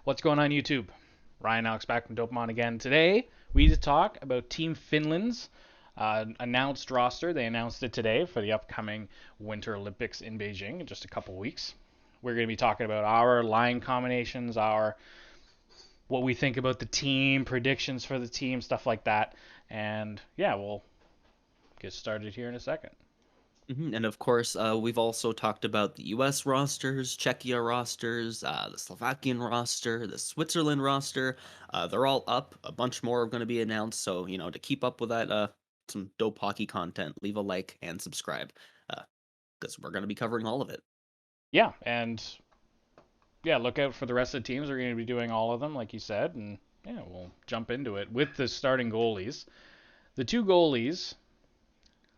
What's going on YouTube? Ryan Alex back from Dopamon again. Today, we need to talk about Team Finland's announced roster. They announced it today for the upcoming Winter Olympics in Beijing in just a couple weeks. We're going to be talking about our line combinations, our what we think about the team, predictions for the team, stuff like that. And yeah, we'll get started here in a second. And of course, we've also talked about the US rosters, Czechia rosters, the Slovakian roster, the Switzerland roster. They're all up. A bunch more are going to be announced. So, to keep up with that, some dope hockey content, leave a like and subscribe because we're going to be covering all of it. Yeah, and yeah, look out for the rest of the teams. We're going to be doing all of them, like you said, and yeah, we'll jump into it with the starting goalies. The two goalies,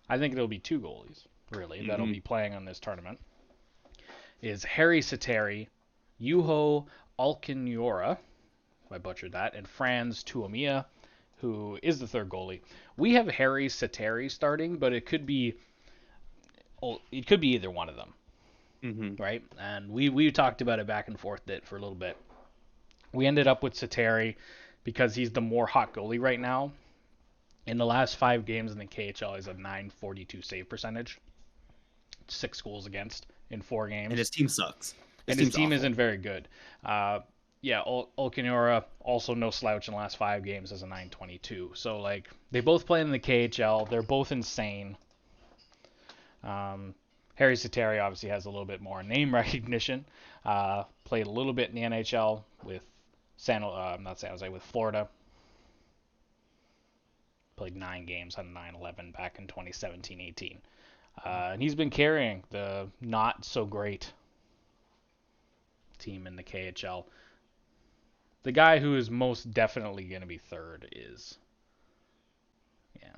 I think there'll be two goalies, really, that'll hmm be playing on this tournament, is Harri Sateri, Juuso Olkinuora, if I butchered that, and Frans Tuohimaa, who is the third goalie. We have Harri Sateri starting, but it could be either one of them, hmm right? And we talked about it back and forth for a little bit. We ended up with Sateri because he's the more hot goalie right now. In the last 5 games in the KHL, he's a 942 save percentage, 6 goals against in four And his games, team sucks. His and his team's team awful. isn't very good. Yeah, Olkinuora also no slouch in the last 5 games as a 922. So like they both play in the KHL. They're both insane. Harri Sateri obviously has a little bit more name recognition. Played a little bit in the NHL with not San Jose, with Florida. Played 9 games on 9-11 back in 2017-18. And he's been carrying the not so great team in the KHL. The guy who is most definitely going to be third is, yeah,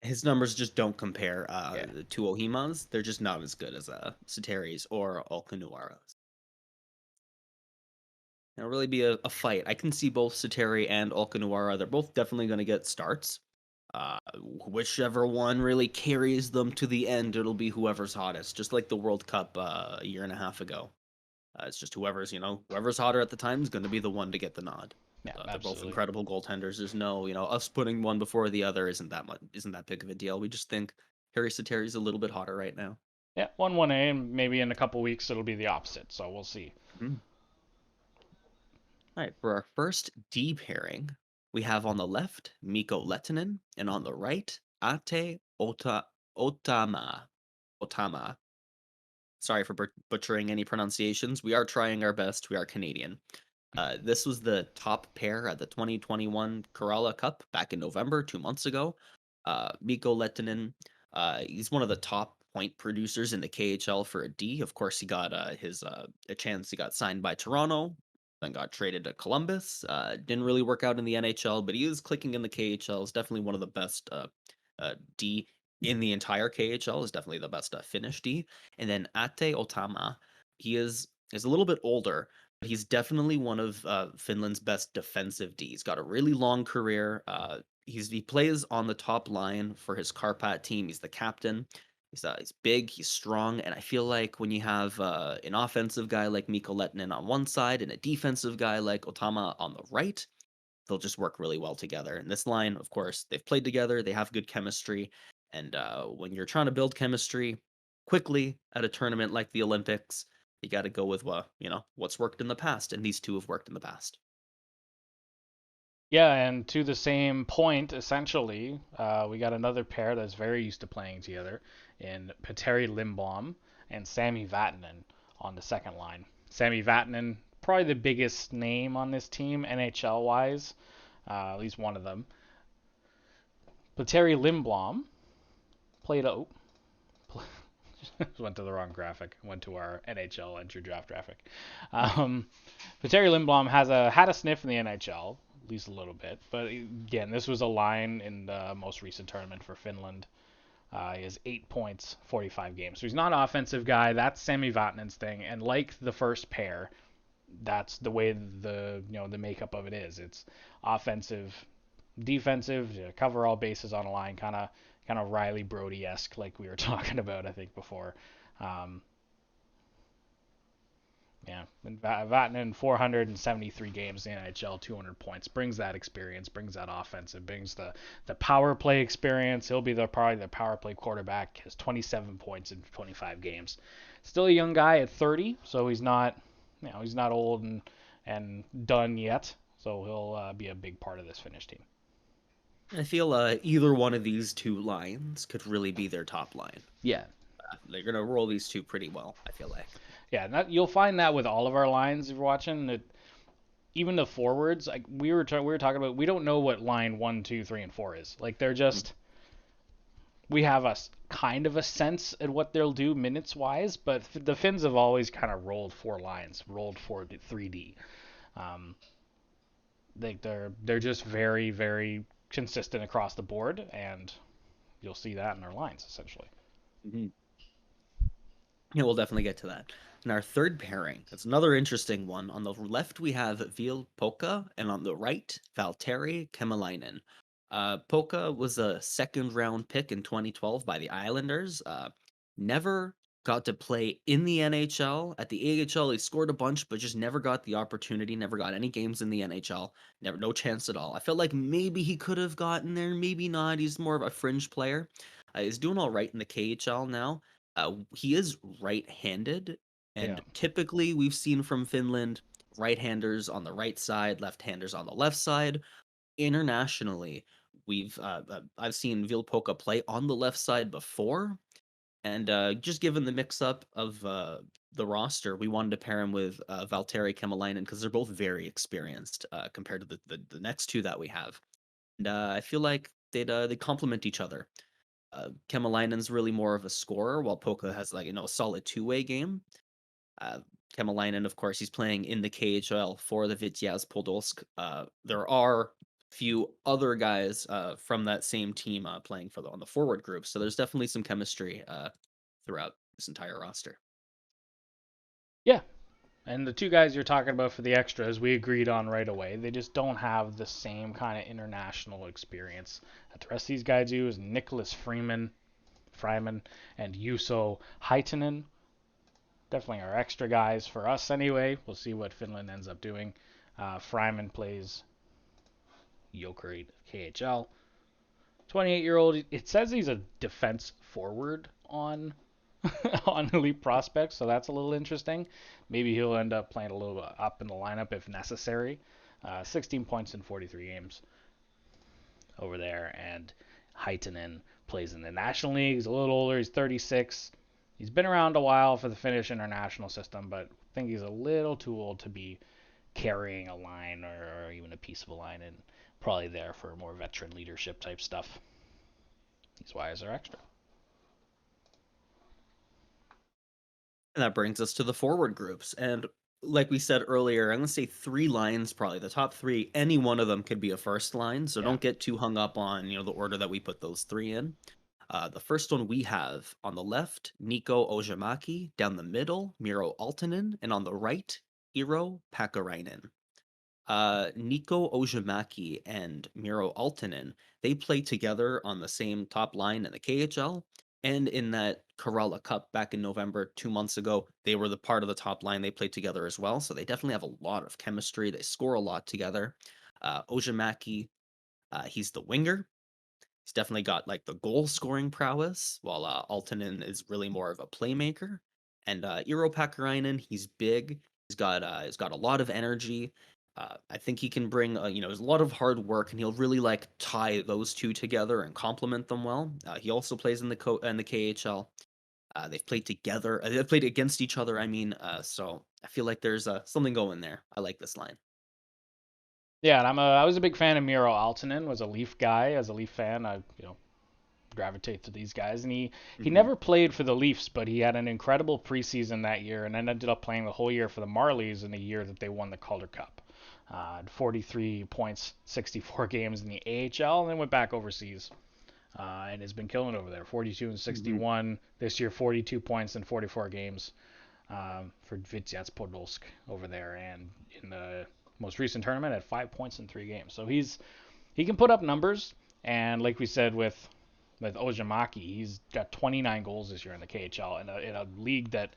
His numbers just don't compare yeah, to Tuohima's. They're just not as good as Sateri's or Olkinuora's. It'll really be a fight. I can see both Sateri and Olkinuora. They're both definitely going to get starts. Whichever one really carries them to the end, it'll be whoever's hottest. Just like the World Cup a year and a half ago. It's just whoever's hotter at the time is going to be the one to get the nod. yeah, They're both absolutely. incredible goaltenders. There's no, us putting one before the other isn't that big of a deal. We just think Harri Sateri's a little bit hotter right now. Yeah, 1-1A, and maybe in a couple weeks it'll be the opposite. So we'll see. Mhm. All right, for our first D pairing, we have on the left Mikko Lehtinen, and on the right Ate Otama. Otama. Sorry for butchering any pronunciations. We are trying our best. We are Canadian. This was the top pair at the 2021 Kerala Cup back in November, 2 months ago. Mikko Lehtinen, he's one of the top point producers in the KHL for a D. Of course, he got his a chance. He got signed by Toronto, then got traded to Columbus. Didn't really work out in the NHL, but he is clicking in the KHL. Is definitely one of the best D in the entire KHL. Is definitely the best Finnish D. And then Ate Otama, he is a little bit older, but he's definitely one of Finland's best defensive D. He's got a really long career. He plays on the top line for his Karpat team. He's the captain. He's big, he's strong, and I feel like when you have an offensive guy like Mikko Lehtinen on one side and a defensive guy like Otama on the right, they'll just work really well together. And this line, of course, they've played together, they have good chemistry, and when you're trying to build chemistry quickly at a tournament like the Olympics, you got to go with what's worked in the past, and these two have worked in the past. Yeah, and to the same point, essentially, we got another pair that's very used to playing together in Petteri Lindbohm and Sami Vatanen on the second line. Sami Vatanen, probably the biggest name on this team, NHL wise, at least one of them. Petteri Lindbohm played out. Went to the wrong graphic. Went to our NHL entry draft graphic. Petteri Lindbohm had a sniff in the NHL, at least a little bit. But again, this was a line in the most recent tournament for Finland. He has 8 points, 45 games. So he's not an offensive guy. That's Sami Vatanen's thing. And like the first pair, that's the way the makeup of it is. It's offensive, defensive, cover all bases on a line, kind of Riley Brody esque, like we were talking about I think before. Um, Yeah, and Vatanen 473 games in the NHL, 200 points, brings that experience, brings that offense, it brings the power play experience. He'll be probably the power play quarterback. Has 27 points in 25 games. Still a young guy at 30, so he's not, he's not old and done yet. So he'll be a big part of this Finnish team. I feel either one of these two lines could really be their top line. Yeah. They're gonna roll these two pretty well, I feel like. Yeah, you'll find that with all of our lines if you're watching. Even the forwards, like we were talking about, we don't know what line 1, 2, 3, and 4 is. Like they're just, we have a kind of a sense at what they'll do minutes wise, but the Finns have always kind of rolled 4 lines, rolled 3D. They're just very, very consistent across the board, and you'll see that in their lines essentially. Mm-hmm. Yeah, we'll definitely get to that. And our third pairing, that's another interesting one. On the left, we have Vilpokka, and on the right, Valtteri Kemilainen. Pokka was a second round pick in 2012 by the Islanders. Never got to play in the NHL. At the AHL, he scored a bunch, but just never got the opportunity, never got any games in the NHL. Never, no chance at all. I felt like maybe he could have gotten there, maybe not. He's more of a fringe player. He's doing all right in the KHL now. He is right-handed, Yeah. and typically we've seen from Finland right-handers on the right side, left-handers on the left side. Internationally, I've seen Vilpokka play on the left side before, and just given the mix-up of the roster, we wanted to pair him with Valtteri Kemilainen because they're both very experienced compared to the next two that we have, and I feel like they complement each other. Kemilainen's really more of a scorer, while Pokka has a solid two-way game. Uh, Kemilainen, of course, he's playing in the KHL for the Vityaz Podolsk. There are few other guys from that same team playing on the forward group, so there's definitely some chemistry throughout this entire roster. Yeah. And the two guys you're talking about for the extras, we agreed on right away. They just don't have the same kind of international experience that the rest of these guys do. Is Niklas Friman, and Juuso Hietanen. Definitely our extra guys for us anyway. We'll see what Finland ends up doing. Friman plays Jokerit KHL. 28-year-old. It says he's a defense forward on on Elite Prospects, so that's a little interesting. Maybe he'll end up playing a little bit up in the lineup if necessary. 16 points in 43 games over there, and Hietanen plays in the National League. He's a little older. He's 36. He's been around a while for the Finnish international system, but I think he's a little too old to be carrying a line or even a piece of a line, and probably there for more veteran leadership type stuff. He's why is our extra. And that brings us to the forward groups. And like we said earlier, I'm going to say 3 lines probably. The top 3, any one of them could be a first line. So don't get too hung up on, the order that we put those 3 in. The first one we have on the left, Nico Ojamaki. Down the middle, Miro Aaltonen. And on the right, Iro Pakarainen. Nico Ojamaki and Miro Aaltonen, they play together on the same top line in the KHL. And in that Kerala Cup back in November 2 months ago, they were the part of the top line. They played together as well. So they definitely have a lot of chemistry. They score a lot together. Ojamaki, he's the winger. He's definitely got the goal scoring prowess, while Aaltonen is really more of a playmaker. And Iro Pakarainen, he's big. He's got a lot of energy. I think he can bring, there's a lot of hard work, and he'll really tie those two together and complement them well. He also plays in the KHL. They've played together. They've played against each other. I mean, so I feel like there's something going there. I like this line. Yeah, and I was a big fan of Miro Aaltonen. Was a Leaf guy. As a Leaf fan, I gravitate to these guys. And he never played for the Leafs, but he had an incredible preseason that year, and then ended up playing the whole year for the Marlies in the year that they won the Calder Cup. 43 points, 64 games in the AHL, and then went back overseas. And has been killing over there. 42 and 61 this year. 42 points in 44 games for Vityaz Podolsk over there, and in the most recent tournament at 5 points in 3 games. So he can put up numbers, and like we said with Ojamaki, he's got 29 goals this year in the KHL in a league that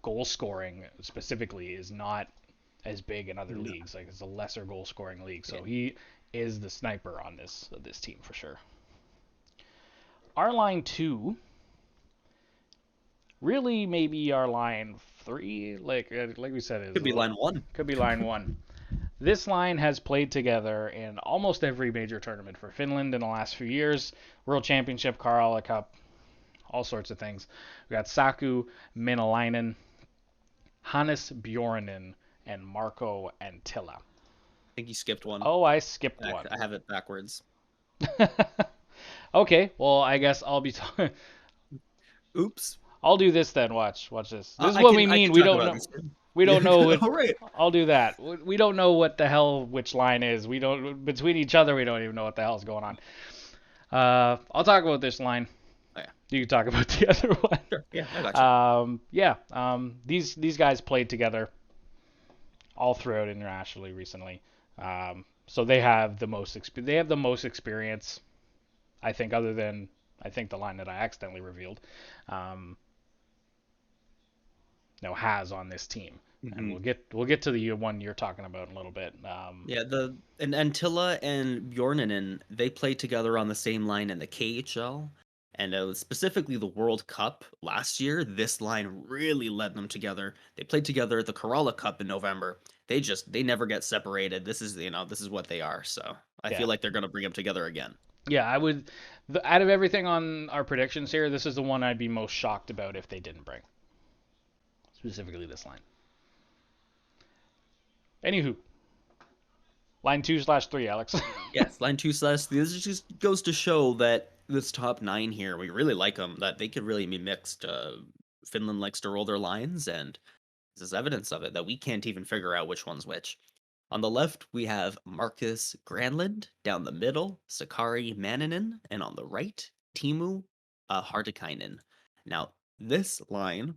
goal scoring specifically is not as big in other No. leagues. Like it's a lesser goal scoring league, so Yeah. he is the sniper on this team for sure. Our line 2, really maybe our line 3, like we said, is Could be line 1. could be line 1. This line has played together in almost every major tournament for Finland in the last few years. World Championship, Karala Cup, all sorts of things. We got Saku Kemilainen, Hannes Bjornen, and Marco Antila. I think you skipped one. Oh, I skipped one. I have it backwards. Okay, well, I guess I'll be. Oops. I'll do this then. Watch this. This is I what can- we I mean. can We talk don't about know. this. We don't know what. All right. I'll do that. We don't know what the hell which line is. We don't between each other. We don't even know what the hell's going on. I'll talk about this line. Oh, yeah. You can talk about the other one. Sure. Yeah, I got you. These guys played together all throughout internationally recently. So they have the most experience, I think, other than the line that I accidentally revealed. Has on this team. And we'll get to the one you're talking about in a little bit. Yeah, and Antilla and Bjorninen, they played together on the same line in the KHL, and specifically the World Cup last year. This line really led them together. They played together at the Kerala Cup in November. They never get separated. This is what they are. So I feel like they're gonna bring them together again. Yeah, I would. Out of everything on our predictions here, this is the one I'd be most shocked about if they didn't bring. Specifically this line. Anywho, line 2/3, Alex. Yes, line 2/3. This just goes to show that this top 9 here, we really like them. That they could really be mixed. Finland likes to roll their lines, and this is evidence of it. That we can't even figure out which one's which. On the left, we have Marcus Granlund. Down the middle, Sakari Manninen, and on the right, Teemu Hartikainen. Now, this line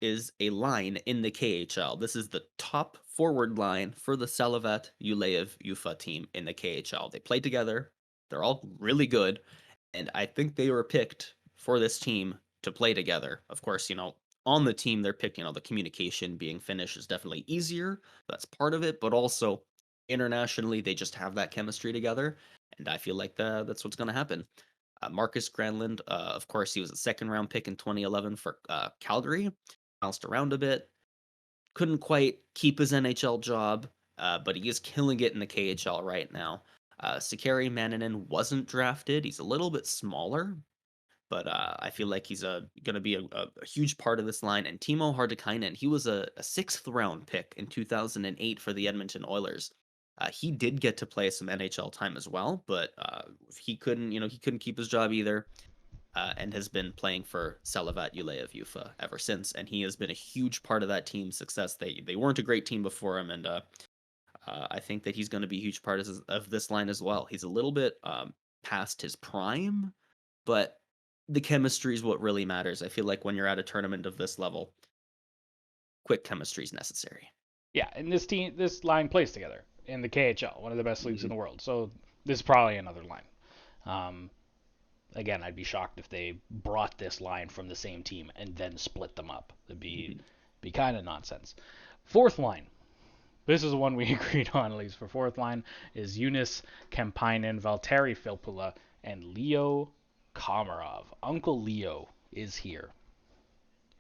is a line in the KHL. This is the top forward line for the Salavat Yuleev Ufa team in the KHL. They play together. They're all really good, and I think they were picked for this team to play together. Of course, on the team they're picked, the communication being Finnish is definitely easier. That's part of it, but also internationally they just have that chemistry together, and I feel like that's what's going to happen. Marcus Granlund, of course, he was a second round pick in 2011 for Calgary. Bounced around a bit, couldn't quite keep his NHL job, but he is killing it in the KHL right now. Sakari Manninen wasn't drafted. He's a little bit smaller, but I feel like he's going to be a huge part of this line. And Teemu Hartikainen, he was a 6th round pick in 2008 for the Edmonton Oilers. He did get to play some NHL time as well, but he couldn't keep his job either. And has been playing for Salavat Yuleev Ufa ever since, and he has been a huge part of that team's success. They weren't a great team before him, and I think that he's going to be a huge part of this line as well. He's a little bit past his prime, but the chemistry is what really matters. I feel like when you're at a tournament of this level, quick chemistry is necessary. Yeah, and this line plays together in the KHL, one of the best leagues in the world. So this is probably another line. Again, I'd be shocked if they brought this line from the same team and then split them up. It'd be kind of nonsense. Fourth line. This is the one we agreed on, at least for fourth line, is Joonas Kemppainen, Valtteri Filppula, and Leo Komarov. Uncle Leo is here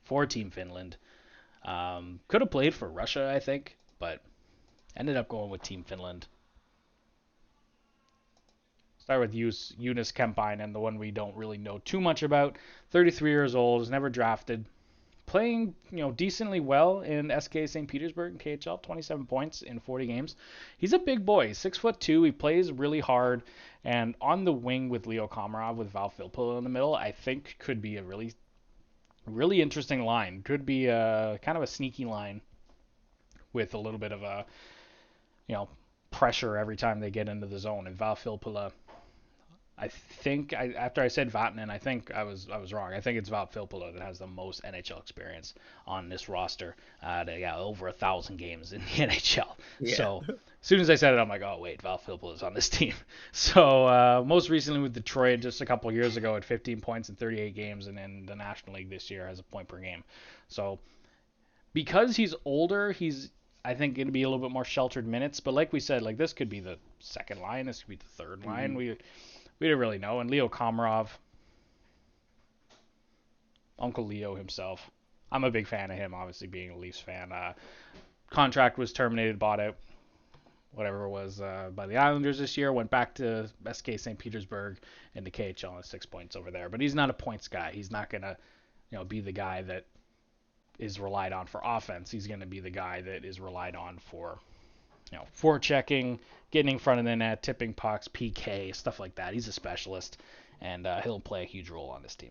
for Team Finland. Could have played for Russia, I think, but ended up going with Team Finland. Start with Joonas Kemppainen, the one we don't really know too much about. 33 years old, was never drafted. Playing, decently well in SK St. Petersburg in KHL, 27 points in 40 games. He's a big boy, 6'2". He plays really hard, and on the wing with Leo Komarov, with Val Filppula in the middle, I think could be a really, really interesting line. Could be a kind of a sneaky line with a little bit of a, pressure every time they get into the zone. And Val Filppula, I think after I said Vatanen, I think I was wrong. I think it's Val Filppula that has the most NHL experience on this roster. Over 1,000 games in the NHL. Yeah. So as soon as I said it, I'm like, oh wait, Val Filppula is on this team. So most recently with Detroit, just a couple years ago, at 15 points in 38 games, and in the National League this year has a point per game. So because he's older, he's I think going to be a little bit more sheltered minutes. But like we said, like this could be the second line, this could be the third line. We didn't really know. And Leo Komarov, Uncle Leo himself. I'm a big fan of him, obviously being a Leafs fan. Contract was terminated, bought out, whatever it was, by the Islanders this year. Went back to SK St. Petersburg and the KHL and 6 points over there. But he's not a points guy. He's not gonna, be the guy that is relied on for offense. He's gonna be the guy that is relied on for, forechecking, getting in front of the net, tipping pucks, PK, stuff like that. He's a specialist, and he'll play a huge role on this team.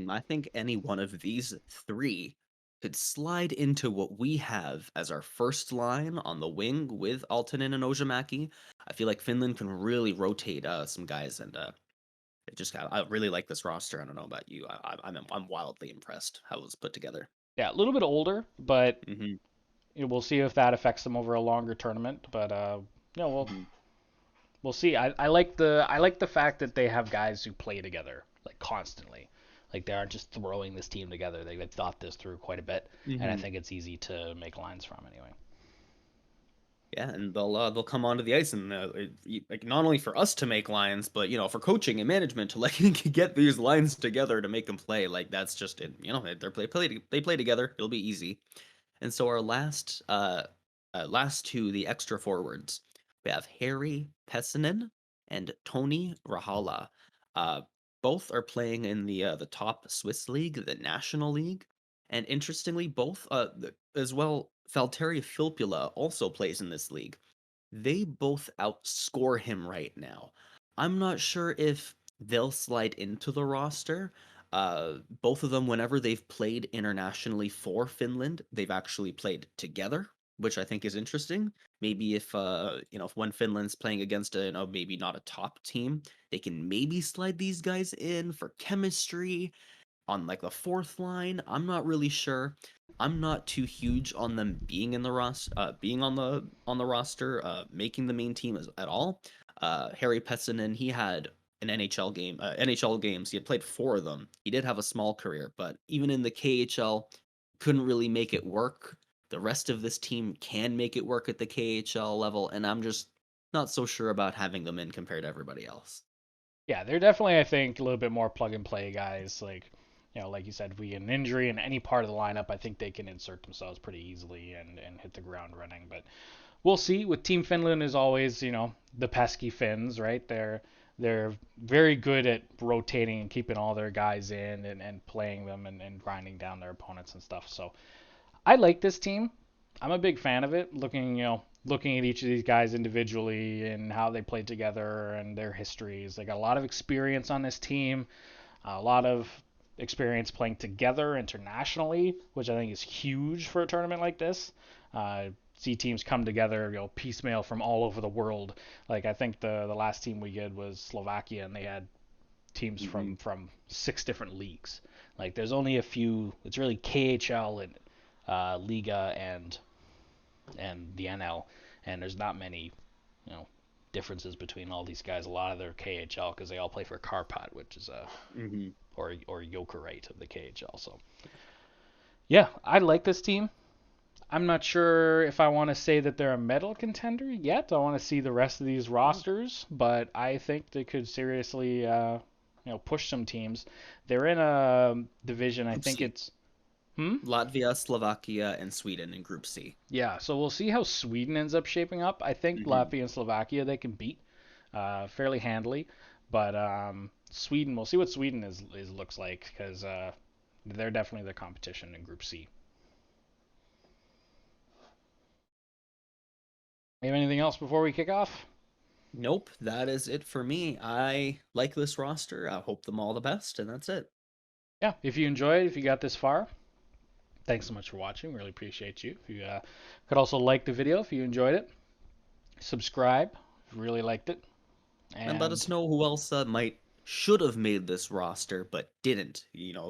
I think any one of these three could slide into what we have as our first line on the wing with Aaltonen and Ojamäki. I feel like Finland can really rotate some guys, and I really like this roster. I don't know about you. I'm wildly impressed how it was put together. Yeah, a little bit older, but Mm-hmm. we'll see if that affects them over a longer tournament. But we'll see. I like the fact that they have guys who play together like constantly. Like they aren't just throwing this team together. They've thought this through quite a bit, and I think it's easy to make lines from anyway. Yeah, and they'll come onto the ice, and like not only for us to make lines, but for coaching and management to like get these lines together to make them play. Like that's just it. They play together. It'll be easy. And so our last two, the extra forwards, we have Harri Pessinen and Toni Rahala. Both are playing in the top Swiss league, the National League, and interestingly, both as well. Valtteri Filppula also plays in this league. They both outscore him right now. I'm not sure if they'll slide into the roster. Both of them, whenever they've played internationally for Finland, they've actually played together, which I think is interesting. Maybe if when Finland's playing against maybe not a top team, they can maybe slide these guys in for chemistry on like the fourth line. I'm not really sure. I'm not too huge on them being in the being on the roster, making the main team at all. Harri Pessinen, he had an NHL games. He had played 4 of them. He did have a small career, but even in the KHL, couldn't really make it work. The rest of this team can make it work at the KHL level, and I'm just not so sure about having them in compared to everybody else. Yeah, they're definitely, I think, a little bit more plug and play guys. Like, like you said, if we get an injury in any part of the lineup, I think they can insert themselves pretty easily and hit the ground running. But we'll see. With Team Finland is always, the pesky Finns, right? They're very good at rotating and keeping all their guys in and playing them and grinding down their opponents and stuff. So I like this team. I'm a big fan of it. Looking at each of these guys individually and how they played together and their histories. They got a lot of experience on this team, a lot of experience playing together internationally, which I think is huge for a tournament like this. See teams come together, piecemeal from all over the world. Like I think the last team we did was Slovakia, and they had teams from 6 different leagues. Like there's only a few. It's really KHL and Liga and the NL, and there's not many, differences between all these guys. A lot of their KHL because they all play for Karpat, which is or Jokerit of the KHL. So yeah, I like this team. I'm not sure if I want to say that they're a medal contender yet. I want to see the rest of these rosters, but I think they could seriously, push some teams. They're in a division. I think it's Latvia, Slovakia, and Sweden in Group C. Yeah, so we'll see how Sweden ends up shaping up. I think Latvia and Slovakia they can beat fairly handily, but Sweden, we'll see what Sweden is looks like because they're definitely the competition in Group C. You have anything else before we kick off? Nope, that is it for me. I like this roster. I hope them all the best, and that's it. Yeah, if you enjoyed, if you got this far, thanks so much for watching. Really appreciate you. If you could also like the video if you enjoyed it. Subscribe if you really liked it. And let us know who else should have made this roster but didn't.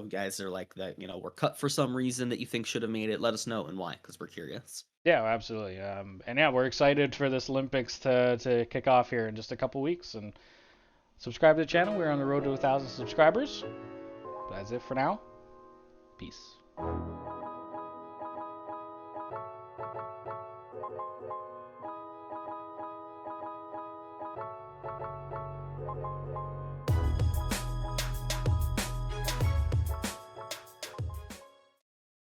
Guys are like that, were cut for some reason that you think should have made it. Let us know and why, because we're curious. Yeah, absolutely. And yeah, we're excited for this Olympics to kick off here in just a couple weeks. And subscribe to the channel. We're on the road to 1,000 subscribers. That's it for now. Peace.